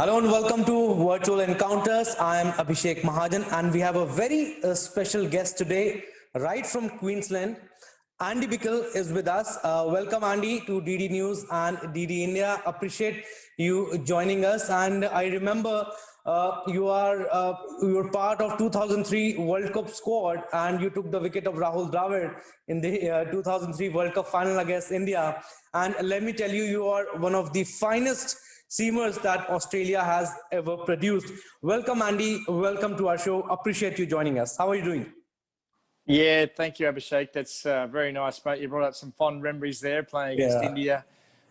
Hello and welcome to Virtual Encounters. I am Abhishek Mahajan and we have a very special guest today, right from Queensland. Andy Bichel is with us. Welcome, Andy, to DD News and DD India. Appreciate you joining us. And I remember you were part of 2003 World Cup squad, and you took the wicket of Rahul Dravid in the 2003 World Cup final against India. And let me tell you, you are one of the finest seamers that Australia has ever produced. Welcome, Andy. Welcome to our show. Appreciate you joining us. How are you doing? Yeah, thank you, Abhishek. That's very nice, mate. You brought up some fond memories there playing against India.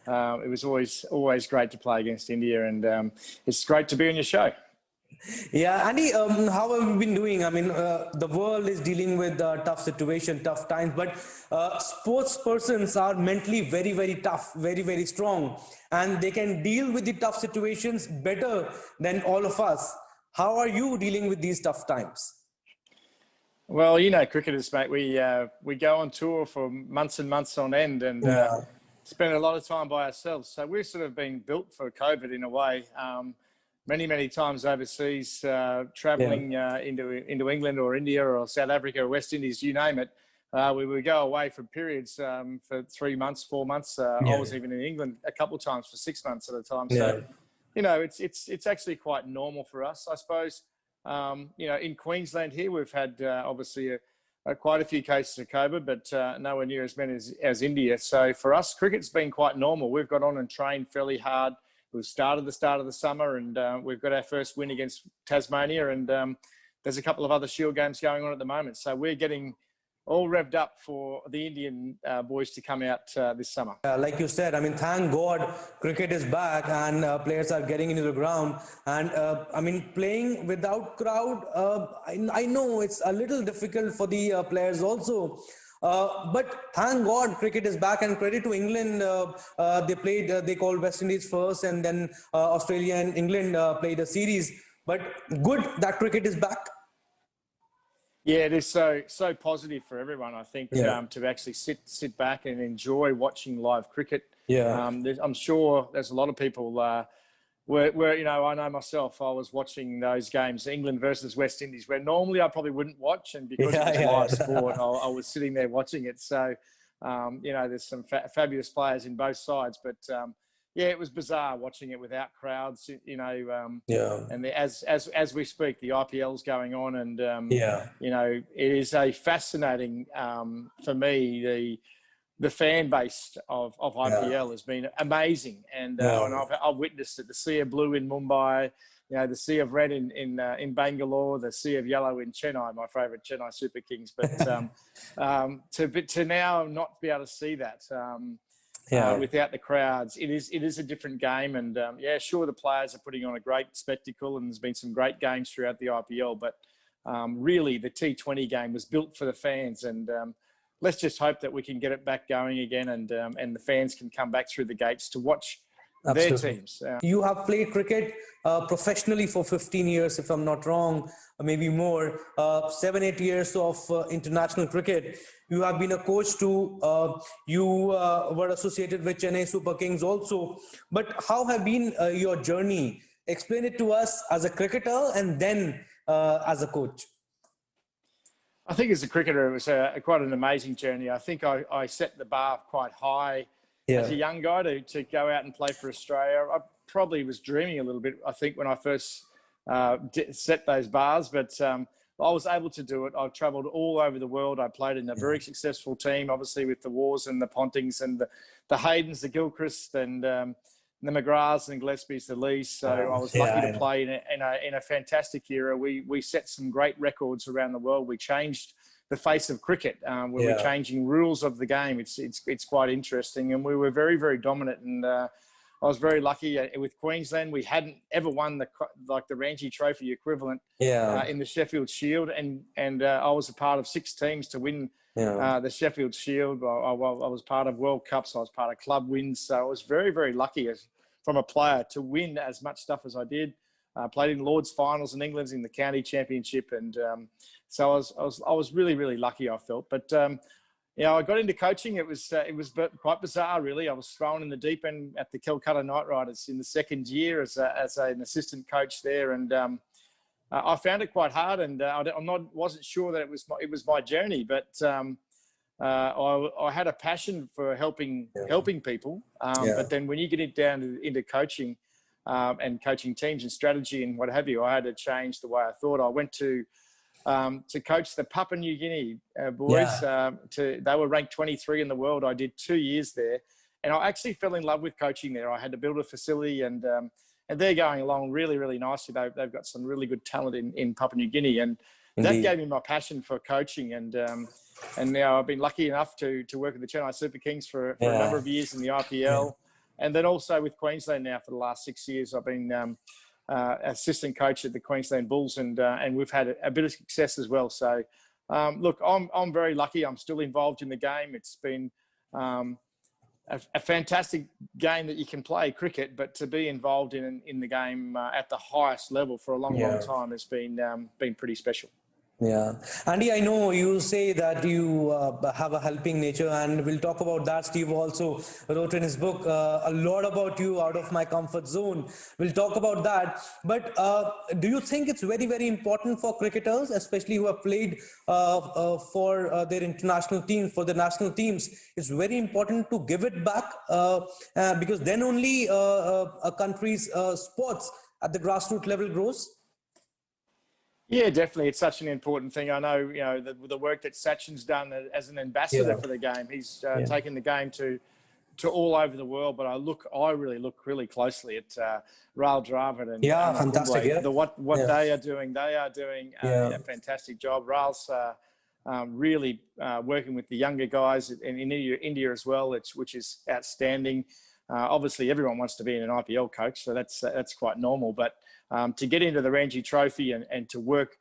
It was always great to play against India, and it's great to be on your show. Yeah, Andy, how have you been doing? I mean, the world is dealing with tough situation, tough times, but sports persons are mentally very, very tough, very, very strong, and they can deal with the tough situations better than all of us. How are you dealing with these tough times? Well, you know, cricketers, mate, we go on tour for months and months on end, and spend a lot of time by ourselves. So we've sort of been built for COVID in a way. Many times overseas, traveling into England or India or South Africa or West Indies, you name it. We would go away for periods for 3 months, 4 months. I was even in England a couple of times for 6 months at a time. So, you know, it's actually quite normal for us, I suppose. You know, in Queensland here, we've had obviously quite a few cases of COVID, but nowhere near as many as India. So for us, cricket's been quite normal. We've got on and trained fairly hard. We've started the start of the summer, and we've got our first win against Tasmania, and there's a couple of other Shield games going on at the moment. So we're getting all revved up for the Indian boys to come out this summer. Like you said, I mean, thank God cricket is back and players are getting into the ground. And I mean, playing without crowd, I know it's a little difficult for the players also. But thank God cricket is back, and credit to England. They called West Indies first, and then Australia and England played a series. But good that cricket is back. Yeah, it is so positive for everyone, I think, to actually sit back and enjoy watching live cricket. I'm sure there's a lot of people where you know, I know myself, I was watching those games, England versus West Indies, where normally I probably wouldn't watch, and because it was live sport, I was sitting there watching it. So, you know, there's some fabulous players in both sides, but yeah, it was bizarre watching it without crowds, you know. And as we speak, the IPL's going on, and you know, it is a fascinating for me. The fan base of IPL has been amazing, and I've witnessed it. The sea of blue in Mumbai, you know, the sea of red in Bangalore, the sea of yellow in Chennai, my favourite Chennai Super Kings. But to now not be able to see that without the crowds, it is a different game. And yeah, sure, the players are putting on a great spectacle, and there's been some great games throughout the IPL. But really, the T20 game was built for the fans, and let's just hope that we can get it back going again, and the fans can come back through the gates to watch their teams. You have played cricket professionally for 15 years, if I'm not wrong, maybe more, 7-8 years of international cricket. You have been a coach too. You were associated with Chennai Super Kings also. But how have been your journey? Explain it to us as a cricketer and then as a coach. I think as a cricketer, it was quite an amazing journey. I think I set the bar quite high as a young guy to go out and play for Australia. I probably was dreaming a little bit, I think, when I first set those bars, but I was able to do it. I've travelled all over the world. I played in a very successful team, obviously with the Wars and the Pontings and the Haydens, the Gilchrist, and the McGraths and Gillespies, the Lees. So I was lucky to play in a fantastic era. We set some great records around the world. We changed the face of cricket. We're changing rules of the game. It's quite interesting, and we were very, very dominant. And I was very lucky with Queensland. We hadn't ever won the Ranji Trophy equivalent in the Sheffield Shield, and I was a part of 6 teams to win the Sheffield Shield. I was part of World Cups. I was part of club wins. So I was very, very lucky from a player to win as much stuff as I did. Played in Lord's finals in England, in the county championship, and so I was really, really lucky, I felt. But Yeah, I got into coaching. It was quite bizarre, really. I was thrown in the deep end at the Calcutta Knight Riders in the second year as an assistant coach there, and I found it quite hard. And wasn't sure that it was my journey, but I had a passion for helping people. But then when you get it down into coaching and coaching teams and strategy and what have you, I had to change the way I thought. I went to coach the Papua New Guinea boys. They were ranked 23 in the world. I did 2 years there, and I actually fell in love with coaching there. I had to build a facility, and they're going along really, really nicely. They've got some really good talent in Papua New Guinea, and that gave me my passion for coaching. And now I've been lucky enough to work with the Chennai Super Kings for a number of years in the IPL, and then also with Queensland now for the last 6 years. I've been assistant coach at the Queensland Bulls, and we've had a bit of success as well. So, look, I'm very lucky. I'm still involved in the game. It's been a fantastic game that you can play, cricket, but to be involved in the game at the highest level for a long time has been pretty special. Yeah. Andy, I know you say that you have a helping nature, and we'll talk about that. Steve also wrote in his book a lot about you, Out of My Comfort Zone. We'll talk about that. But do you think it's very, very important for cricketers, especially who have played for their international teams, for the national teams, it's very important to give it back because then only a country's sports at the grassroots level grows? Yeah, definitely. It's such an important thing. I know, the work that Sachin's done as an ambassador for the game. He's taken the game to all over the world. But I really look really closely at Rahul Dravid and fantastic. Kumble. What they are doing a fantastic job. Rahul's really working with the younger guys in India as well, which is outstanding. Obviously, everyone wants to be an IPL coach, so that's quite normal. But to get into the Ranji Trophy and to work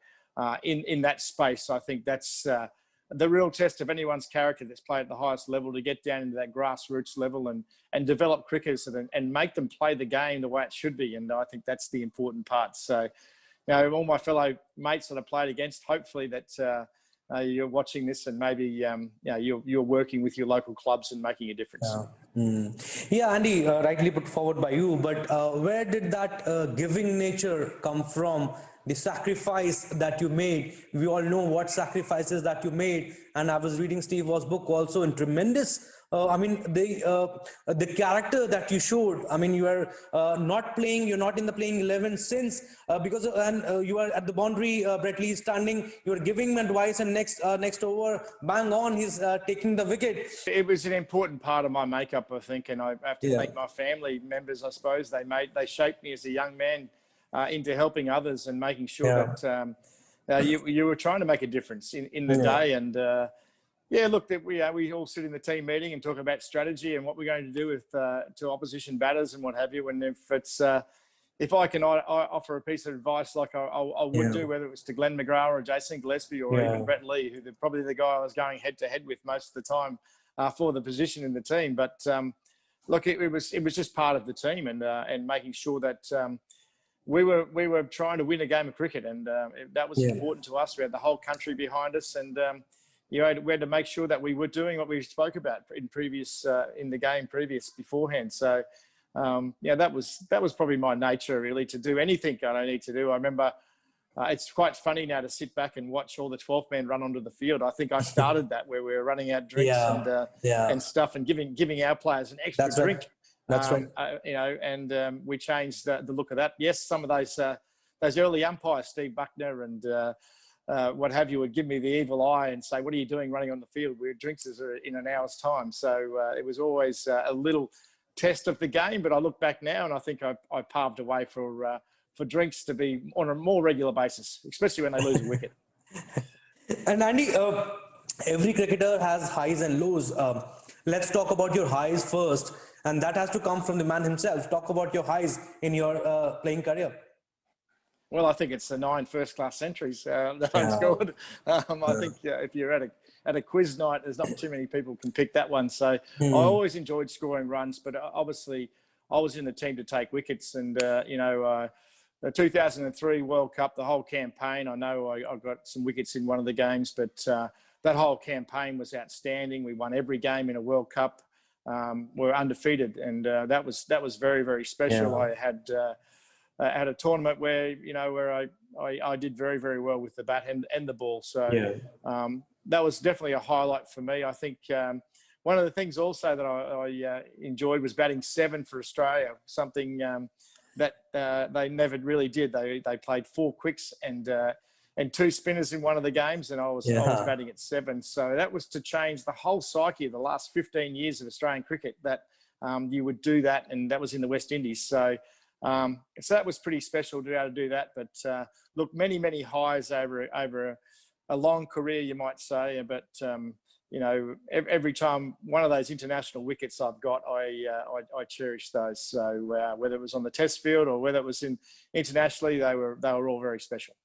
in that space, I think that's the real test of anyone's character that's played at the highest level, to get down into that grassroots level and develop cricketers and make them play the game the way it should be. And I think that's the important part. So, all my fellow mates that I played against, hopefully that you're watching this and maybe you're working with your local clubs and making a difference. Yeah, Andy, rightly put forward by you, but where did that giving nature come from? The sacrifice that you made, we all know what sacrifices that you made, and I was reading Steve Waugh's book also, in tremendous the character that you showed. I mean, you are not playing, you're not in the playing 11 since you are at the boundary, Brett Lee standing, you are giving him advice, and next over, bang on, he's taking the wicket. It was an important part of my makeup, I think, and I have to thank my family members, I suppose. They shaped me as a young man into helping others and making sure that you were trying to make a difference in the day. And look, that we all sit in the team meeting and talk about strategy and what we're going to do with to opposition batters and what have you. And if I can offer a piece of advice, like I would do, whether it was to Glenn McGrath or Jason Gillespie or even Brett Lee, who probably the guy I was going head to head with most of the time for the position in the team. But look, it was just part of the team and making sure that we were trying to win a game of cricket, and that was important to us. We had the whole country behind us, and we had to make sure that we were doing what we spoke about in the game beforehand. So that was probably my nature, really, to do anything I don't need to do. I remember it's quite funny now to sit back and watch all the 12th men run onto the field. I think I started that, where we were running out drinks and stuff, and giving our players an extra drink. That's right. And we changed the look of that. Yes, some of those early umpires, Steve Buckner and what have you, would give me the evil eye and say, "What are you doing running on the field? We're drinks in an hour's time." So it was always a little test of the game. But I look back now and I think I paved a way for drinks to be on a more regular basis, especially when they lose a wicket. And Andy, every cricketer has highs and lows. Let's talk about your highs first. And that has to come from the man himself. Talk about your highs in your playing career. Well, I think it's the 9 first-class centuries that I've scored. I think if you're at a quiz night, there's not too many people can pick that one. So I always enjoyed scoring runs, but obviously I was in the team to take wickets. And, the 2003 World Cup, the whole campaign, I know I got some wickets in one of the games, but that whole campaign was outstanding. We won every game in a World Cup. We're undefeated, and that was very, very special. I had a tournament where I did very, very well with the bat and the ball. So that was definitely a highlight for me. I think one of the things also that I enjoyed was batting 7 for Australia, something that they never really did. They played 4 quicks and 2 spinners in one of the games, and I was batting at 7. So that was to change the whole psyche of the last 15 years of Australian cricket, that you would do that, and that was in the West Indies. So that was pretty special to be able to do that. But look, many highs over a long career, you might say. But every time one of those international wickets I've got, I cherish those. So whether it was on the Test field or whether it was internationally, they were all very special.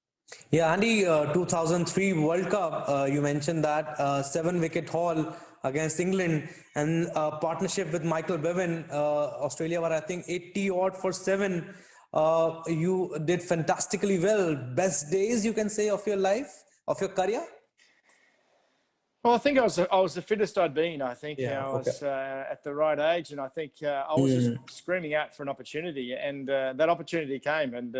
Yeah, Andy, 2003 World Cup, you mentioned that 7-wicket haul against England, and partnership with Michael Bevan. Australia were, I think, 80 odd for 7. You did fantastically well. Best days, you can say, of your life, of your career? Well, I think I was the fittest I'd been. I think I was at the right age, and I think I was just screaming out for an opportunity, and that opportunity came. And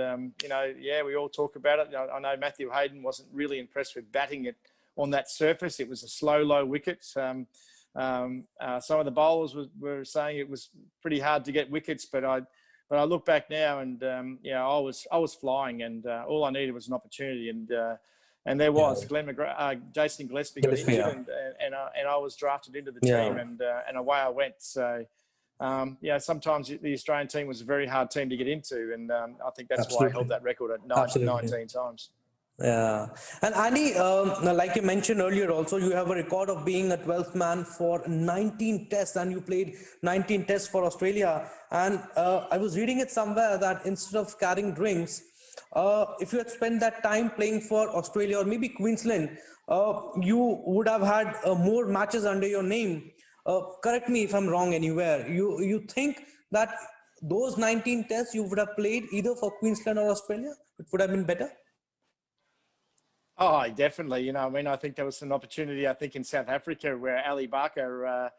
we all talk about it. I know Matthew Hayden wasn't really impressed with batting it on that surface. It was a slow, low wicket. Some of the bowlers were saying it was pretty hard to get wickets, but I look back now, and I was flying, and all I needed was an opportunity, and there was Jason Gillespie got injured, and I was drafted into the team, and away I went. So sometimes the Australian team was a very hard team to get into, and I think that's why I held that record at 19 times. Yeah. And Andy, like you mentioned earlier, also you have a record of being a 12th man for 19 tests, and you played 19 tests for Australia. And I was reading it somewhere that instead of carrying drinks, if you had spent that time playing for Australia or maybe Queensland, you would have had more matches under your name. Correct me if I'm wrong anywhere. You think that those 19 tests you would have played either for Queensland or Australia, it would have been better? Oh, definitely. I think there was an opportunity, I think, in South Africa where Ali Barker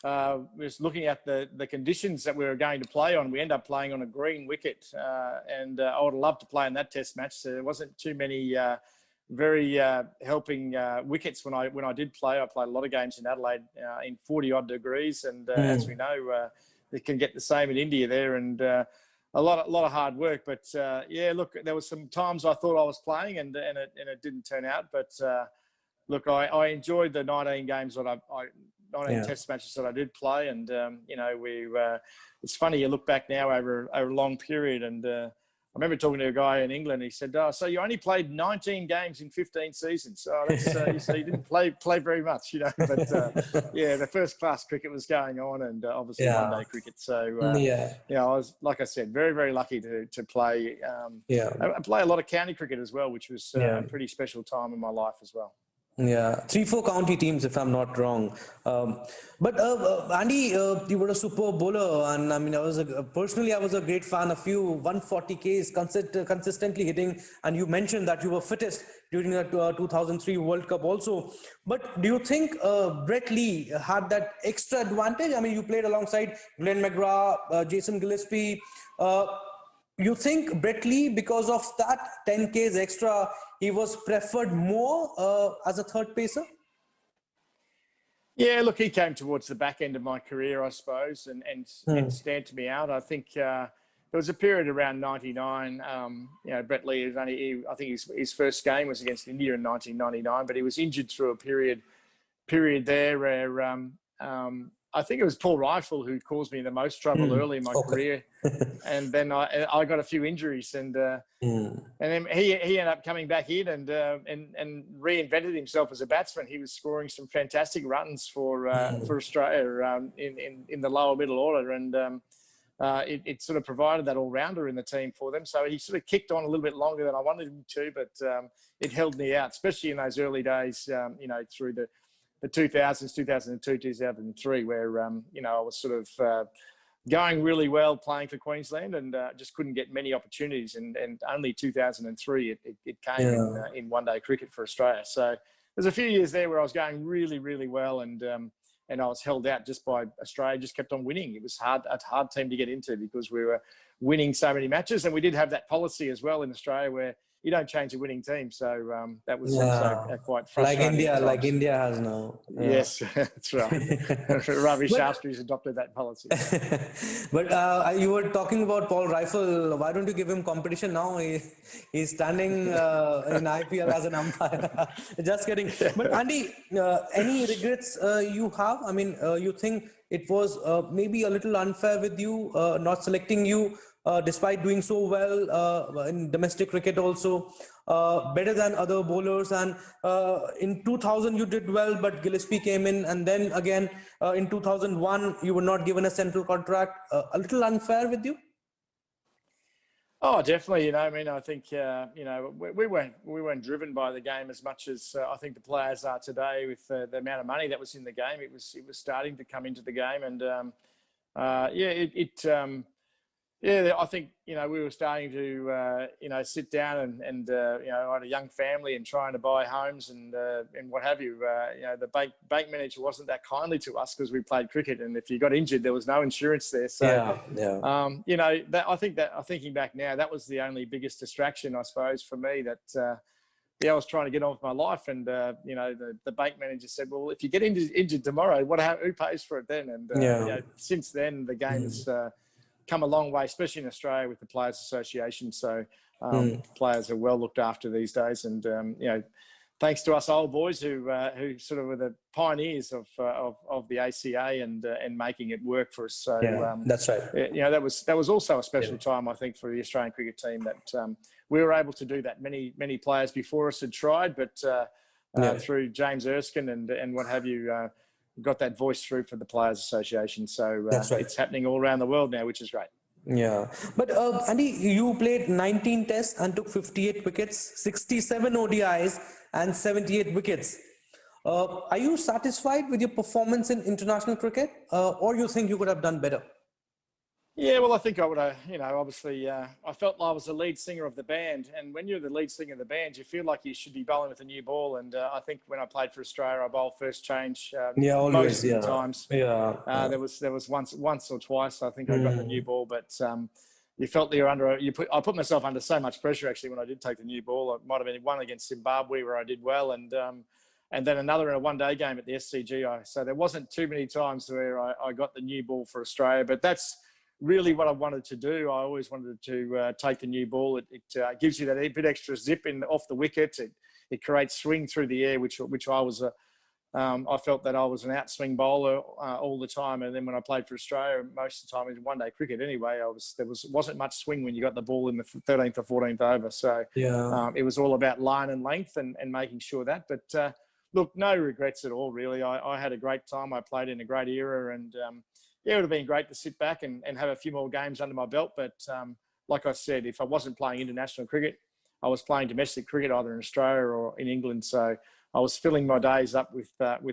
was looking at the conditions that we were going to play on. We ended up playing on a green wicket, and I would have loved to play in that test match. So there wasn't too many very helping wickets when I did play. I played a lot of games in Adelaide in 40-odd degrees, and as we know, they can get the same in India there, and a lot of hard work. But look, there was some times I thought I was playing, and it didn't turn out. But look, I enjoyed the 19 games that 19 test matches that I did play, and it's funny, you look back now over a long period, and I remember talking to a guy in England. He said, "So you only played 19 games in 15 seasons? So you didn't play very much, But the first class cricket was going on, and obviously one-day cricket. So I was, like I said, very, very lucky to play. I play a lot of county cricket as well, which was a pretty special time in my life as well. Yeah, 3-4 county teams, if I'm not wrong. But Andy, you were a super bowler, and I mean, I was a great fan of you. 140 Ks consistently hitting, and you mentioned that you were fittest during the 2003 World Cup also. But do you think Brett Lee had that extra advantage? I mean, you played alongside Glenn McGrath, Jason Gillespie. You think Brett Lee, because of that 10 Ks extra, he was preferred more as a third pacer? Yeah, look, he came towards the back end of my career, I suppose, and stamped me out. I think there was a period around 99. Brett Lee is I think his first game was against India in 1999, but he was injured through a period there where I think it was Paul Rifle who caused me the most trouble early in my career, and then I got a few injuries, and then he ended up coming back in and reinvented himself as a batsman. He was scoring some fantastic runs for Australia in the lower middle order, and it sort of provided that all rounder in the team for them. So he sort of kicked on a little bit longer than I wanted him to, but it held me out, especially in those early days. Through the 2000s, 2002, 2003, where, I was sort of going really well playing for Queensland, and just couldn't get many opportunities. And only 2003, it came in one-day cricket for Australia. So there's a few years there where I was going really, really well, and I was held out just by Australia. Just kept on winning. It was a hard team to get into because we were winning so many matches, and we did have that policy as well in Australia where you don't change a winning team. So that was also quite frustrating. Like India has now. Yes, that's right. Ravi Shastri's adopted that policy. But you were talking about Paul Rifle. Why don't you give him competition now? He's standing in IPL as an umpire. Just kidding. But Andy, any regrets you have? I mean, you think it was maybe a little unfair with you not selecting you despite doing so well in domestic cricket also, better than other bowlers. And in 2000 you did well, but Gillespie came in, and then again in 2001 you were not given a central contract. A little unfair with you? Oh, definitely. You know, I mean, I think you know, we weren't driven by the game as much as I think the players are today with the amount of money that was in the game. It was starting to come into the game, and yeah, I think, you know, we were starting to, you know, sit down and you know, I had a young family and trying to buy homes and what have you. You know, the bank manager wasn't that kindly to us because we played cricket, and if you got injured, there was no insurance there. So, you know, I think thinking back now, that was the only biggest distraction, I suppose, for me. That I was trying to get on with my life, and you know, the bank manager said, "Well, if you get injured tomorrow, who pays for it then?" And you know, since then, the game has come a long way, especially in Australia with the Players Association. So players are well looked after these days, and you know, thanks to us old boys who sort of were the pioneers of the ACA and making it work for us. So that's right. You know, that was also a special time, I think, for the Australian cricket team, that we were able to do that. Many players before us had tried, but through James Erskine and what have you, got that voice through for the Players Association. So it's happening all around the world now, which is great. Yeah. But Andy, you played 19 tests and took 58 wickets, 67 ODIs and 78 wickets. Are you satisfied with your performance in international cricket, or you think you could have done better? Yeah, well, I think I would have, you know, obviously I felt I was the lead singer of the band, and when you're the lead singer of the band, you feel like you should be bowling with a new ball. And I think when I played for Australia, I bowled first change most of the times. There was once or twice I think I got the new ball, but you felt that you're under. I put myself under so much pressure actually when I did take the new ball. It might have been one against Zimbabwe where I did well, and then another in a one-day game at the SCG. So there wasn't too many times where I got the new ball for Australia, but that's really what I wanted to do. I always wanted to take the new ball. It gives you that bit extra zip off the wicket. It creates swing through the air, which I was I felt that I was an outswing bowler all the time. And then when I played for Australia, most of the time in one-day cricket anyway, there wasn't much swing when you got the ball in the 13th or 14th over. So it was all about line and length and making sure that. But look, no regrets at all, really. I had a great time. I played in a great era, and it would have been great to sit back and have a few more games under my belt. But like I said, if I wasn't playing international cricket, I was playing domestic cricket either in Australia or in England. So I was filling my days up with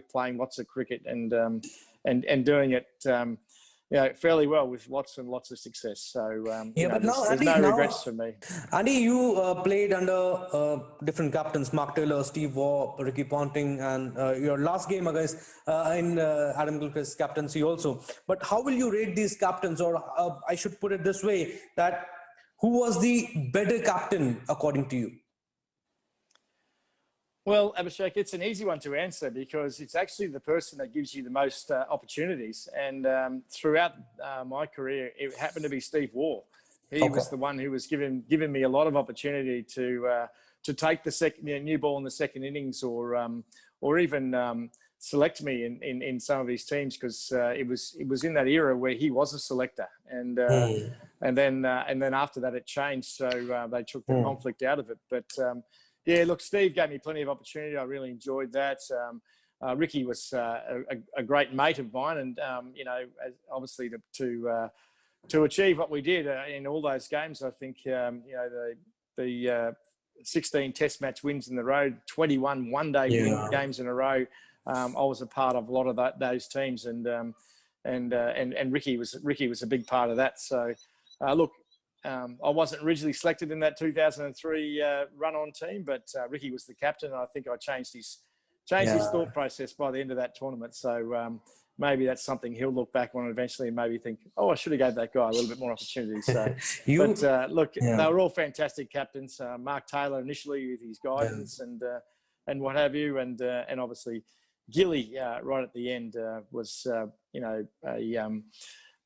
playing lots of cricket and doing it you know, fairly well with lots and lots of success. So but now, there's no regrets for me. Andy, you played under different captains: Mark Taylor, Steve Waugh, Ricky Ponting, and your last game against in Adam Gilchrist's captaincy also. But how will you rate these captains, or I should put it this way, that who was the better captain according to you? Well, Abhishek, it's an easy one to answer because it's actually the person that gives you the most opportunities. And throughout my career, it happened to be Steve Waugh. He was the one who was giving me a lot of opportunity to take the new ball in the second innings, or even select me in some of his teams, because it was in that era where he was a selector, and then after that it changed, so they took the conflict out of it. But yeah, look, Steve gave me plenty of opportunity. I really enjoyed that. Ricky was a great mate of mine, and you know, obviously to achieve what we did in all those games, I think you know, the 16 Test match wins in the row, 21 one-day games in a row. I was a part of a lot of those teams, and Ricky was a big part of that. So look. I wasn't originally selected in that 2003 run-on team, but Ricky was the captain, and I think I changed changed his thought process by the end of that tournament. So maybe that's something he'll look back on eventually and maybe think, oh, I should have gave that guy a little bit more opportunity. So, look, they were all fantastic captains. Mark Taylor initially with his guidance and what have you, and obviously Gilly right at the end was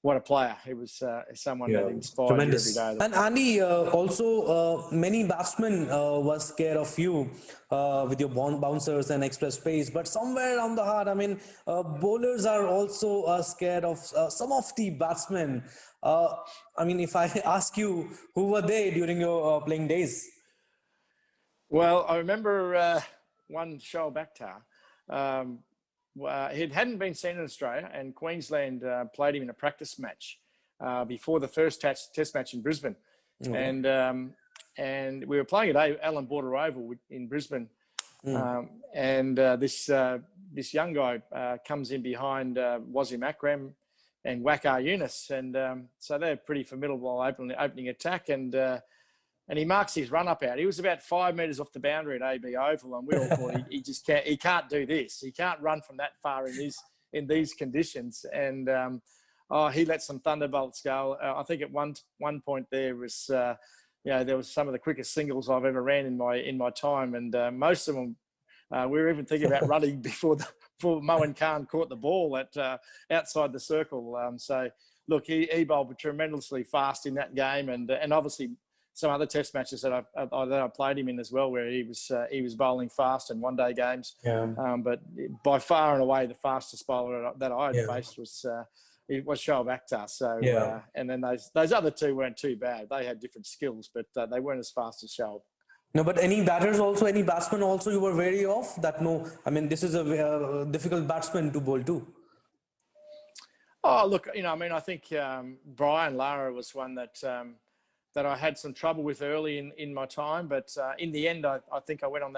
what a player. He was someone that inspired tremendous. you every day. And Andy, also many batsmen were scared of you with your bouncers and express pace. But somewhere on the heart, I mean, bowlers are also scared of some of the batsmen. I mean, if I ask you, who were they during your playing days? Well, I remember one Shoaib Akhtar. He hadn't been seen in Australia, and Queensland played him in a practice match before the first test match in Brisbane. And we were playing at Allan Border Oval in Brisbane. This young guy comes in behind Wasim Akram and Waqar Younis. And so they're pretty formidable opening attack. And he marks his run up out. He was about 5 metres off the boundary at AB Oval, and we all thought he can't do this. He can't run from that far in these conditions. And he let some thunderbolts go. I think at one point there was there was some of the quickest singles I've ever ran in my time, and most of them we were even thinking about running before Moeen Khan caught the ball at outside the circle. So look, he bowled tremendously fast in that game, and obviously some other test matches that I played him in as well, where he was bowling fast in one-day games. But by far and away the fastest bowler that I had faced was Shoaib Akhtar. So and then those other two weren't too bad. They had different skills, but they weren't as fast as Shoaib. No, but any batsmen also you were wary of that? No, I mean, this is a difficult batsman to bowl to. Oh, look, I think Brian Lara was one that I had some trouble with early in my time. But in the end, I think I went on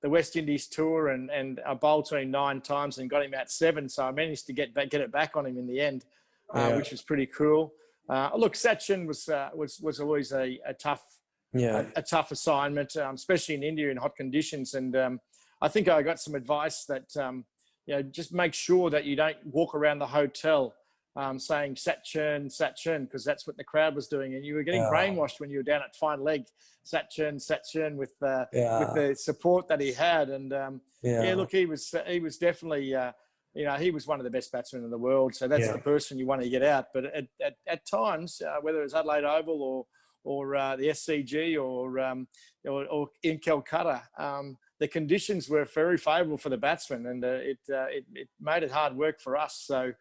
the West Indies tour and I bowled to him 9 times and got him out 7. So I managed to get it back on him in the end, which was pretty cool. Look, Sachin was always a tough assignment, especially in India in hot conditions. And I think I got some advice that, just make sure that you don't walk around the hotel saying Sachin, because that's what the crowd was doing, and you were getting brainwashed when you were down at fine leg, Sachin with the support that he had. And look, he was definitely he was one of the best batsmen in the world, so that's the person you want to get out. But at times, whether it's Adelaide Oval or the SCG or in Calcutta, the conditions were very favourable for the batsmen, and it made it hard work for us. So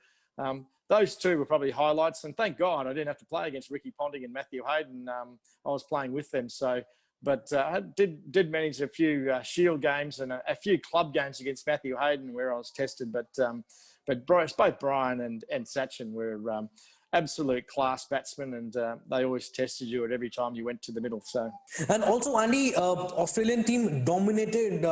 those two were probably highlights, and thank God I didn't have to play against Ricky Ponting and Matthew Hayden. I was playing with them, but I did manage a few Shield games and a few club games against Matthew Hayden where I was tested. But both Brian and Sachin were absolute class batsmen, and they always tested you at every time you went to the middle. So, and also Andy, Australian team dominated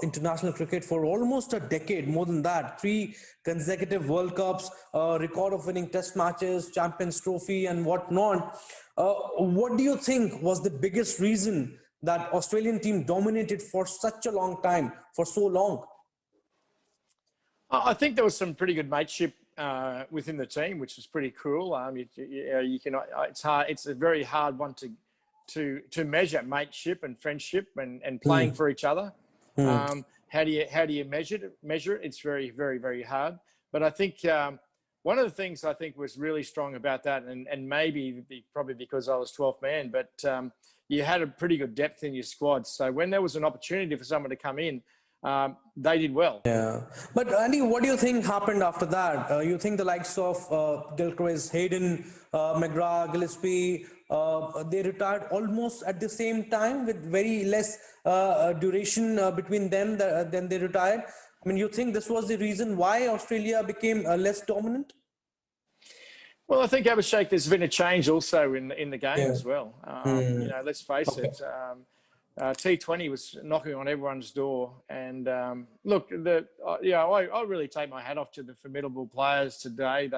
international cricket for almost a decade, more than that. 3 consecutive World Cups, record of winning Test matches, Champions Trophy, and whatnot. What do you think was the biggest reason that Australian team dominated for such a long time, for so long? I think there was some pretty good mateship within the team, which was pretty cool. You can. It's hard. It's a very hard one to measure mateship and friendship and playing for each other. How do you measure it? It's very, very, very hard. But I think one of the things I think was really strong about that, and probably because I was 12th man, but you had a pretty good depth in your squad. So when there was an opportunity for someone to come in, they did well. Yeah. But Andy, what do you think happened after that? You think the likes of Gilchrist, Hayden, McGrath, Gillespie, they retired almost at the same time with very less duration between them then they retired? I mean, you think this was the reason why Australia became less dominant? Well, I think, Abhishek, there's been a change also in the game as well. Let's face it. T20 was knocking on everyone's door, and look, I really take my hat off to the formidable players today.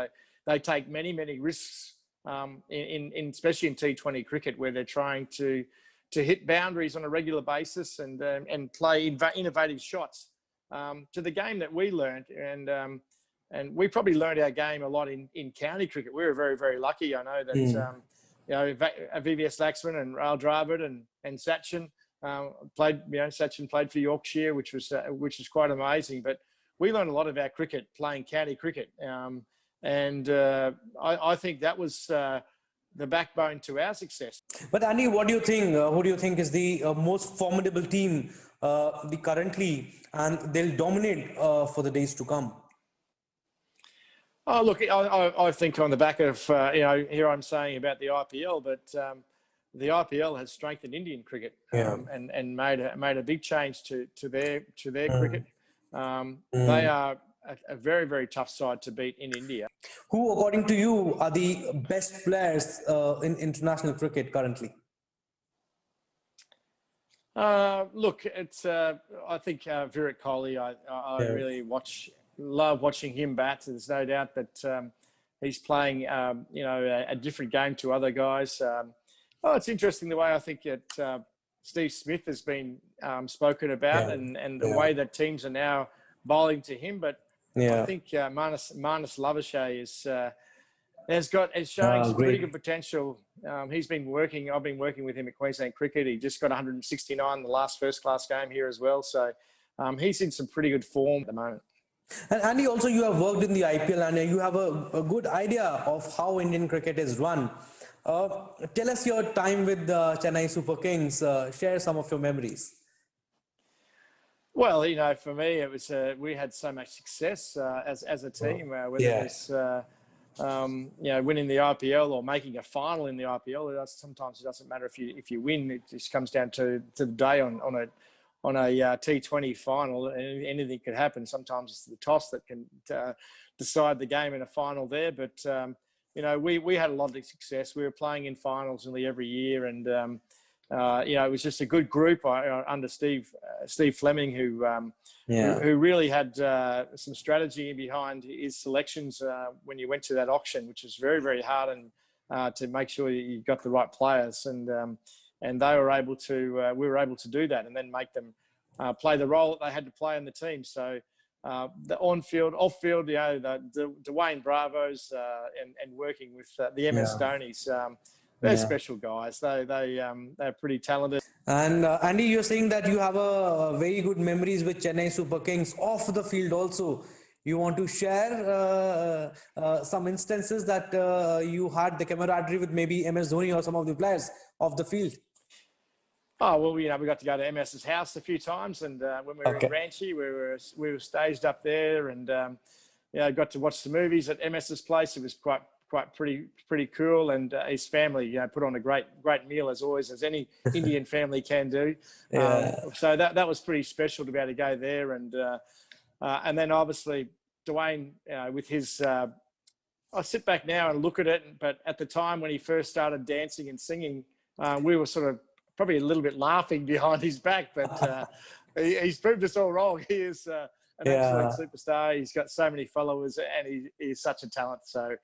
They take many risks especially in T20 cricket, where they're trying to hit boundaries on a regular basis and play innovative shots. to the game that we learned. And we probably learned our game a lot in county cricket. We were very, very lucky. I know that, VVS Laxman and Rail Dravid and Sachin played, Sachin played for Yorkshire, which was quite amazing. But we learned a lot of our cricket playing county cricket. I think that was the backbone to our success. But Andy, what do you think? Who do you think is the most formidable team currently, and they'll dominate for the days to come? Oh, look, I think on the back of, here I'm saying about the IPL, but the IPL has strengthened Indian cricket and made a big change to their cricket. They are a very, very tough side to beat in India. Who, according to you, are the best players in international cricket currently? Look, it's I think Virat Kohli. I really love watching him bat. There's no doubt that he's playing, a different game to other guys. It's interesting the way I think that Steve Smith has been spoken about, and the way that teams are now bowling to him. But I think Manas Lavashay is showing some pretty good potential. I've been working with him at Queensland Cricket. He just got 169 in the last first-class game here as well. So he's in some pretty good form at the moment. And Andy, also you have worked in the IPL and you have a good idea of how Indian cricket is run. Tell us your time with the Chennai Super Kings. Share some of your memories. Well, for me, it was we had so much success as a team. Whether it's winning the IPL or making a final in the IPL. Sometimes it doesn't matter if you win. It just comes down to the day on a T20 final. Anything could happen. Sometimes it's the toss that can decide the game in a final there. But we had a lot of success. We were playing in finals nearly every year, and it was just a good group under Steve Fleming, who really had some strategy behind his selections when you went to that auction, which was very, very hard and to make sure you got the right players, and they were able to. We were able to do that, and then make them play the role that they had to play in the team. So the on-field, off-field, the Dwayne Bravos and working with the MS Dhonis. They're special guys. They're pretty talented. And Andy, you're saying that you have a very good memories with Chennai Super Kings off the field also. You want to share some instances that you had the camaraderie with maybe MS Dhoni or some of the players off the field? Oh, well, we got to go to MS's house a few times, and when we were in Ranchi, we were staged up there, and got to watch the movies at MS's place. It was quite pretty cool, and his family put on a great meal as always, as any Indian family can do. So that was pretty special to be able to go there, and then obviously Dwayne with his. I sit back now and look at it, but at the time when he first started dancing and singing, we were sort of probably a little bit laughing behind his back, but he's proved us all wrong. He is an absolute superstar. He's got so many followers, and he's such a talent. So,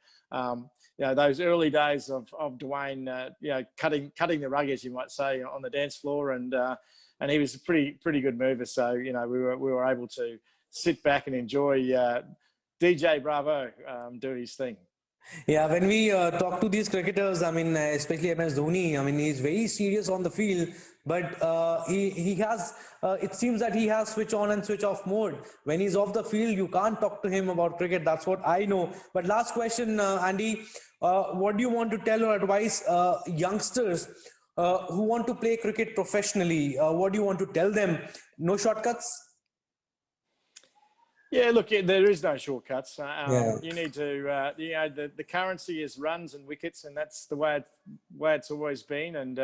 those early days of Dwayne, cutting the rug, as you might say, on the dance floor, and he was a pretty good mover. So, we were able to sit back and enjoy DJ Bravo do his thing. Yeah, when we talk to these cricketers, I mean, especially MS Dhoni, I mean, he's very serious on the field, but he has, it seems that he has switch on and switch off mode. When he's off the field, you can't talk to him about cricket. That's what I know. But last question, Andy, what do you want to tell or advise youngsters who want to play cricket professionally? What do you want to tell them? No shortcuts? Yeah, look, there is no shortcuts. You need to, the currency is runs and wickets, and that's the way it's always been. And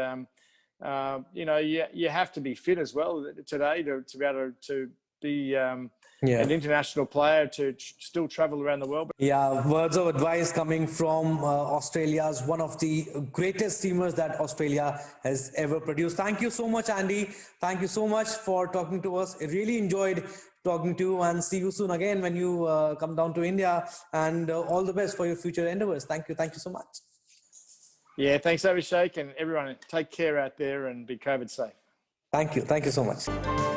you have to be fit as well today to be able to be an international player, to still travel around the world. Yeah, words of advice coming from Australia's one of the greatest teamers that Australia has ever produced. Thank you so much, Andy. Thank you so much for talking to us. I really enjoyed talking to you, and see you soon again when you come down to India, and all the best for your future endeavors. Thank you so much. Yeah, thanks, Abhishek, and everyone take care out there and be COVID safe. Thank you so much.